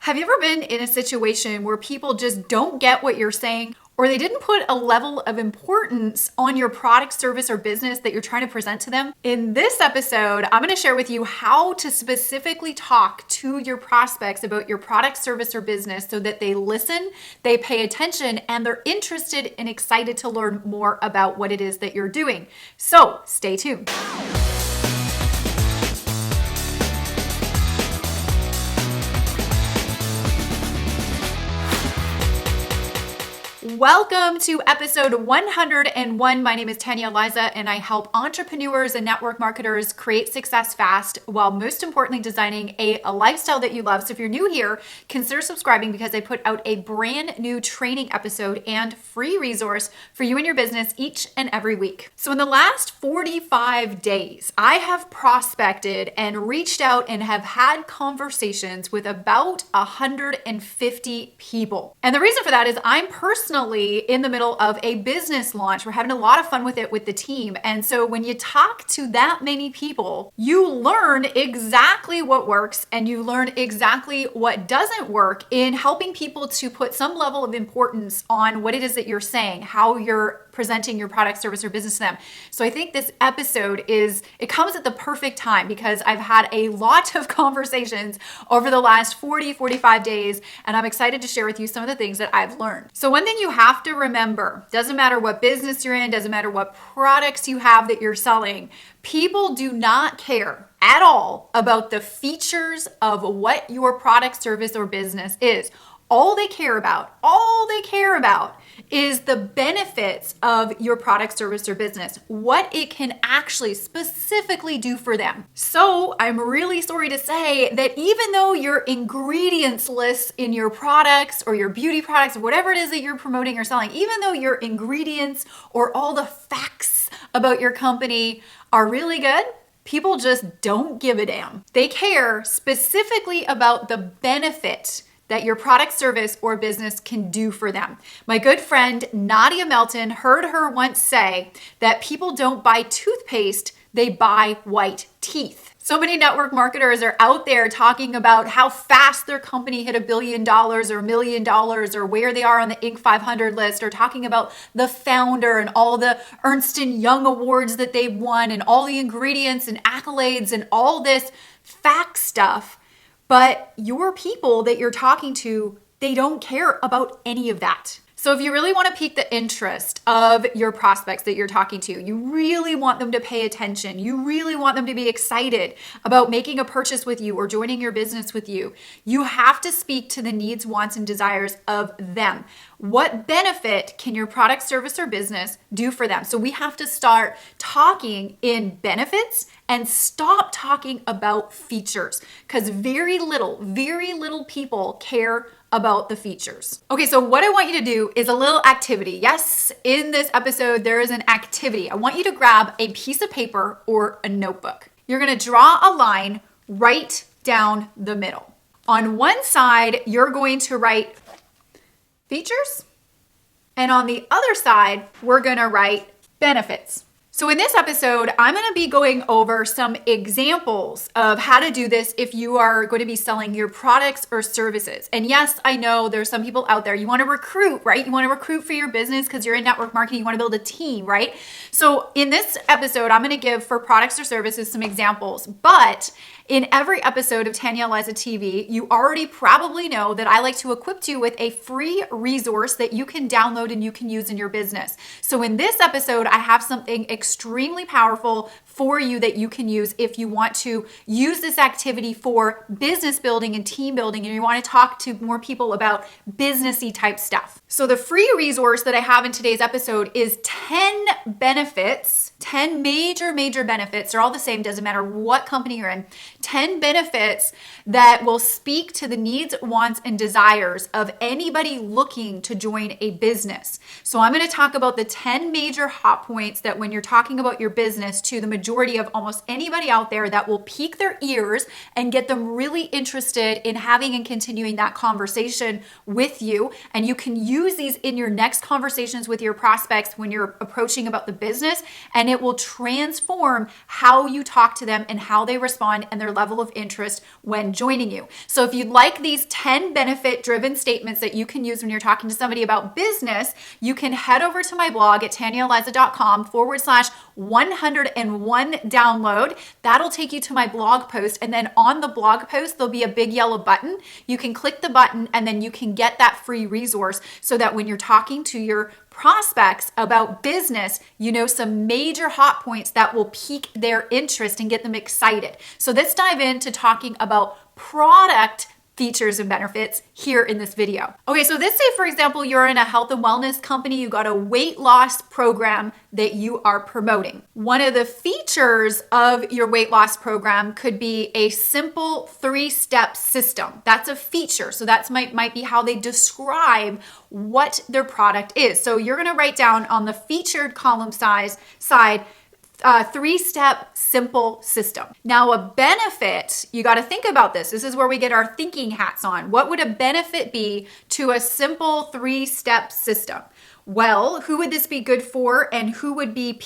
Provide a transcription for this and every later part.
Have you ever been in a situation where people just don't get what you're saying, or they didn't put a level of importance on your product, service, or business that you're trying to present to them? In this episode, I'm going to share with you how to specifically talk to your prospects about your product, service, or business so that they listen, they pay attention, and they're interested and excited to learn more about what it is that you're doing. So stay tuned. Welcome to episode 101. My name is Tanya Aliza, and I help entrepreneurs and network marketers create success fast while most importantly designing a lifestyle that you love. So if you're new here, consider subscribing because I put out a brand new training episode and free resource for you and your business each and every week. So in the last 45 days, I have prospected and reached out and have had conversations with about 150 people. And the reason for that is I'm personally in the middle of a business launch. We're having a lot of fun with it with the team. And so when you talk to that many people, you learn exactly what works and you learn exactly what doesn't work in helping people to put some level of importance on what it is that you're saying, how you're presenting your product, service, or business to them. So I think this episode it comes at the perfect time because I've had a lot of conversations over the last 45 days, and I'm excited to share with you some of the things that I've learned. So one thing you have to remember, doesn't matter what business you're in, doesn't matter what products you have that you're selling, people do not care at all about the features of what your product, service, or business is. All they care about is the benefits of your product, service, or business, what it can actually specifically do for them. So I'm really sorry to say that even though your ingredients list in your products or your beauty products or whatever it is that you're promoting or selling, even though your ingredients or all the facts about your company are really good, people just don't give a damn. They care specifically about the benefit that your product, service, or business can do for them. My good friend Nadia Melton heard her once say that people don't buy toothpaste, they buy white teeth. So many network marketers are out there talking about how fast their company hit $1 billion or $1 million or where they are on the Inc. 500 list, or talking about the founder and all the Ernst & Young awards that they've won and all the ingredients and accolades and all this fact stuff. But your people that you're talking to, they don't care about any of that. So if you really want to pique the interest of your prospects that you're talking to, you really want them to pay attention, you really want them to be excited about making a purchase with you or joining your business with you, you have to speak to the needs, wants, and desires of them. What benefit can your product, service, or business do for them? So we have to start talking in benefits and stop talking about features, because very little people care about the features. Okay, so what I want you to do is a little activity. Yes, in this episode, there is an activity. I want you to grab a piece of paper or a notebook. You're gonna draw a line right down the middle. On one side, you're going to write features, and on the other side, we're gonna write benefits. So in this episode, I'm going to be going over some examples of how to do this if you are going to be selling your products or services. And yes, I know there's some people out there, you want to recruit, right? You want to recruit for your business because you're in network marketing, you want to build a team, right? So in this episode, I'm going to give for products or services some examples, but in every episode of Tanya Aliza TV, you already probably know that I like to equip you with a free resource that you can download and you can use in your business. So in this episode, I have something extremely powerful for you that you can use if you want to use this activity for business building and team building, and you want to talk to more people about businessy type stuff. So the free resource that I have in today's episode is 10 benefits, 10 major benefits. They're all the same, doesn't matter what company you're in. 10 benefits that will speak to the needs, wants, and desires of anybody looking to join a business. So I'm going to talk about the 10 major hot points that when you're talking about your business to the majority of almost anybody out there that will pique their ears and get them really interested in having and continuing that conversation with you. And you can use these in your next conversations with your prospects when you're approaching about the business, and it will transform how you talk to them and how they respond and their level of interest when joining you. So if you'd like these 10 benefit-driven statements that you can use when you're talking to somebody about business, you can head over to my blog at tanyaaliza.com/101 download. That'll take you to my blog post. And then on the blog post, there'll be a big yellow button. You can click the button and then you can get that free resource so that when you're talking to your prospects about business, you know some major hot points that will pique their interest and get them excited. So let's dive into talking about product features and benefits here in this video. Okay, so let's say, for example, you're in a health and wellness company, you got a weight loss program that you are promoting. One of the features of your weight loss program could be a simple 3-step system. That's a feature. So that's might be how they describe what their product is. So you're gonna write down on the featured column side, 3-step simple system. Now, a benefit, you got to think about this. This is where we get our thinking hats on. What would a benefit be to a simple 3-step system? Well, who would this be good for, and who would be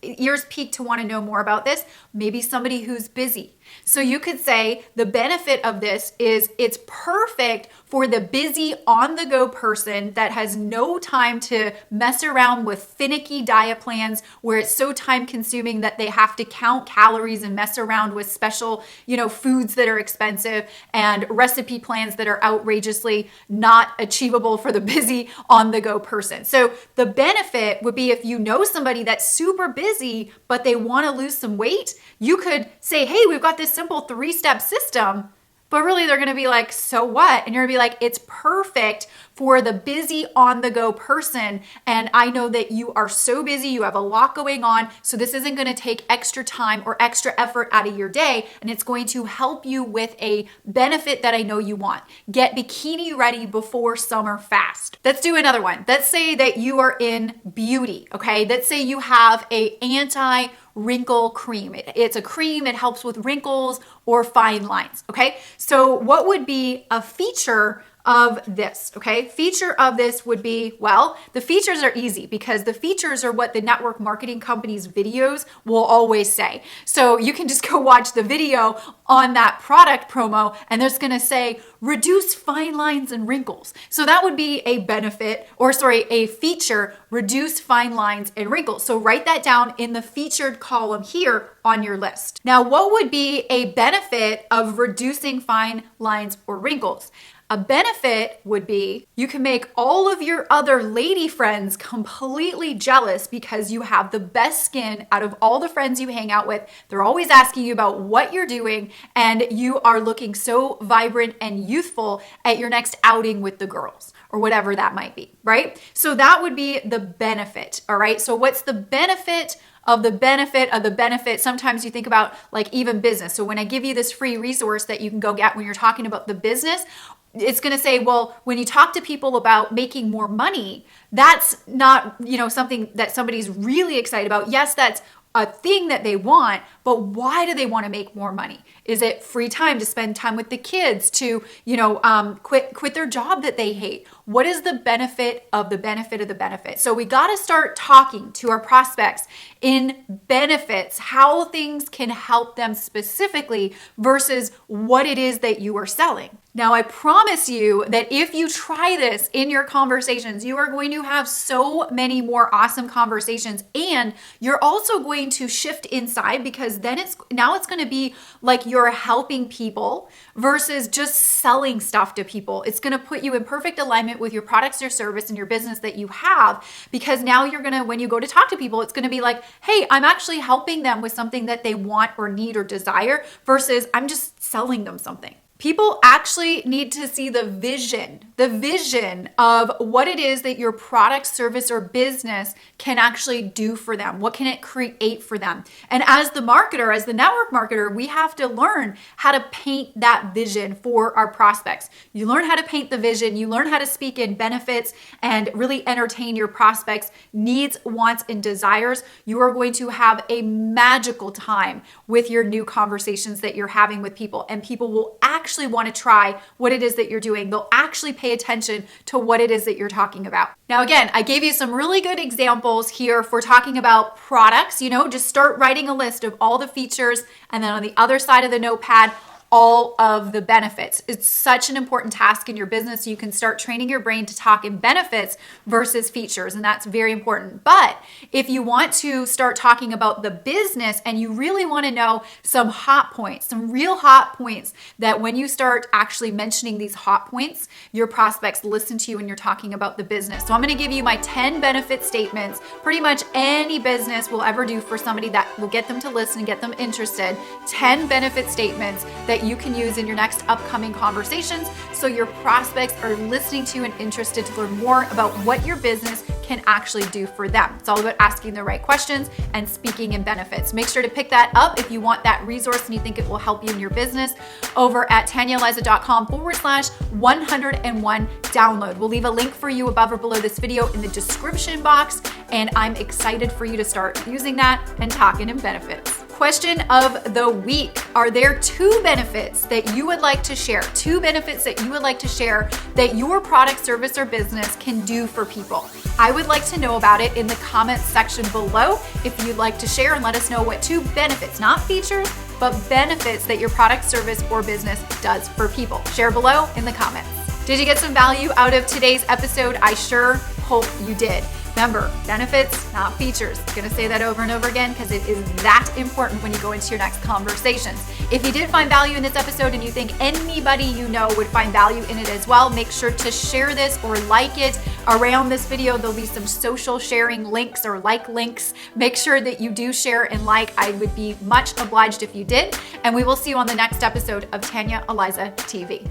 ears peaked to want to know more about this? Maybe somebody who's busy. So you could say the benefit of this is it's perfect for the busy on-the-go person that has no time to mess around with finicky diet plans where it's so time-consuming that they have to count calories and mess around with special, foods that are expensive and recipe plans that are outrageously not achievable for the busy on-the-go person. So the benefit would be if you know somebody that's super busy, but they want to lose some weight, you could say, hey, we've got this simple 3-step system, but really they're going to be like, so what? And you're going to be like, it's perfect for the busy on-the-go person. And I know that you are so busy, you have a lot going on, so this isn't going to take extra time or extra effort out of your day, and it's going to help you with a benefit that I know you want. Get bikini ready before summer fast. Let's do another one. Let's say that you are in beauty, okay? Let's say you have a anti-wrinkle cream. It's a cream, it helps with wrinkles or fine lines, okay? So what would be a feature of this, okay? Feature of this would be, well, the features are easy because the features are what the network marketing company's videos will always say. So you can just go watch the video on that product promo and it's gonna say, reduce fine lines and wrinkles. So that would be a benefit, a feature, reduce fine lines and wrinkles. So write that down in the featured column here on your list. Now, what would be a benefit of reducing fine lines or wrinkles? A benefit would be you can make all of your other lady friends completely jealous because you have the best skin out of all the friends you hang out with. They're always asking you about what you're doing, and you are looking so vibrant and youthful at your next outing with the girls or whatever that might be, right? So that would be the benefit, all right? So what's the benefit of the benefit of the benefit? Sometimes you think about like even business. So when I give you this free resource that you can go get when you're talking about the business, it's going to say, well, when you talk to people about making more money, that's not, something that somebody's really excited about. Yes, that's a thing that they want, but why do they want to make more money? Is it free time to spend time with the kids, to, quit their job that they hate? What is the benefit of the benefit of the benefit? So we got to start talking to our prospects in benefits, how things can help them specifically versus what it is that you are selling. Now, I promise you that if you try this in your conversations, you are going to have so many more awesome conversations, and you're also going to shift inside because then it's going to be like you're helping people versus just selling stuff to people. It's going to put you in perfect alignment with your products or service and your business that you have, because now you're going to, when you go to talk to people, it's going to be like, hey, I'm actually helping them with something that they want or need or desire versus I'm just selling them something. People actually need to see the vision of what it is that your product, service, or business can actually do for them. What can it create for them? And as the marketer, as the network marketer, we have to learn how to paint that vision for our prospects. You learn how to paint the vision, you learn how to speak in benefits and really entertain your prospects' needs, wants, and desires. You are going to have a magical time with your new conversations that you're having with people, and people will actually want to try what it is that you're doing. They'll actually pay attention to what it is that you're talking about. Now, again, I gave you some really good examples here for talking about products. Just start writing a list of all the features, and then on the other side of the notepad, all of the benefits. It's such an important task in your business. You can start training your brain to talk in benefits versus features, and that's very important. But if you want to start talking about the business and you really want to know some hot points, some real hot points, that when you start actually mentioning these hot points, your prospects listen to you when you're talking about the business. So I'm going to give you my 10 benefit statements. Pretty much any business will ever do for somebody that will get them to listen and get them interested. 10 benefit statements that you can use in your next upcoming conversations so your prospects are listening to and interested to learn more about what your business can actually do for them. It's all about asking the right questions and speaking in benefits. Make sure to pick that up if you want that resource and you think it will help you in your business over at TanyaAliza.com/101 download. We'll leave a link for you above or below this video in the description box, and I'm excited for you to start using that and talking in benefits. Question of the week. Are there 2 benefits that you would like to share? 2 benefits that you would like to share that your product, service, or business can do for people? I would like to know about it in the comments section below if you'd like to share, and let us know what 2 benefits, not features, but benefits that your product, service, or business does for people. Share below in the comments. Did you get some value out of today's episode? I sure hope you did. Remember, benefits, not features. I'm going to say that over and over again because it is that important when you go into your next conversations. If you did find value in this episode and you think anybody you know would find value in it as well, make sure to share this or like it around this video. There'll be some social sharing links or like links. Make sure that you do share and like. I would be much obliged if you did. And we will see you on the next episode of Tanya Aliza TV.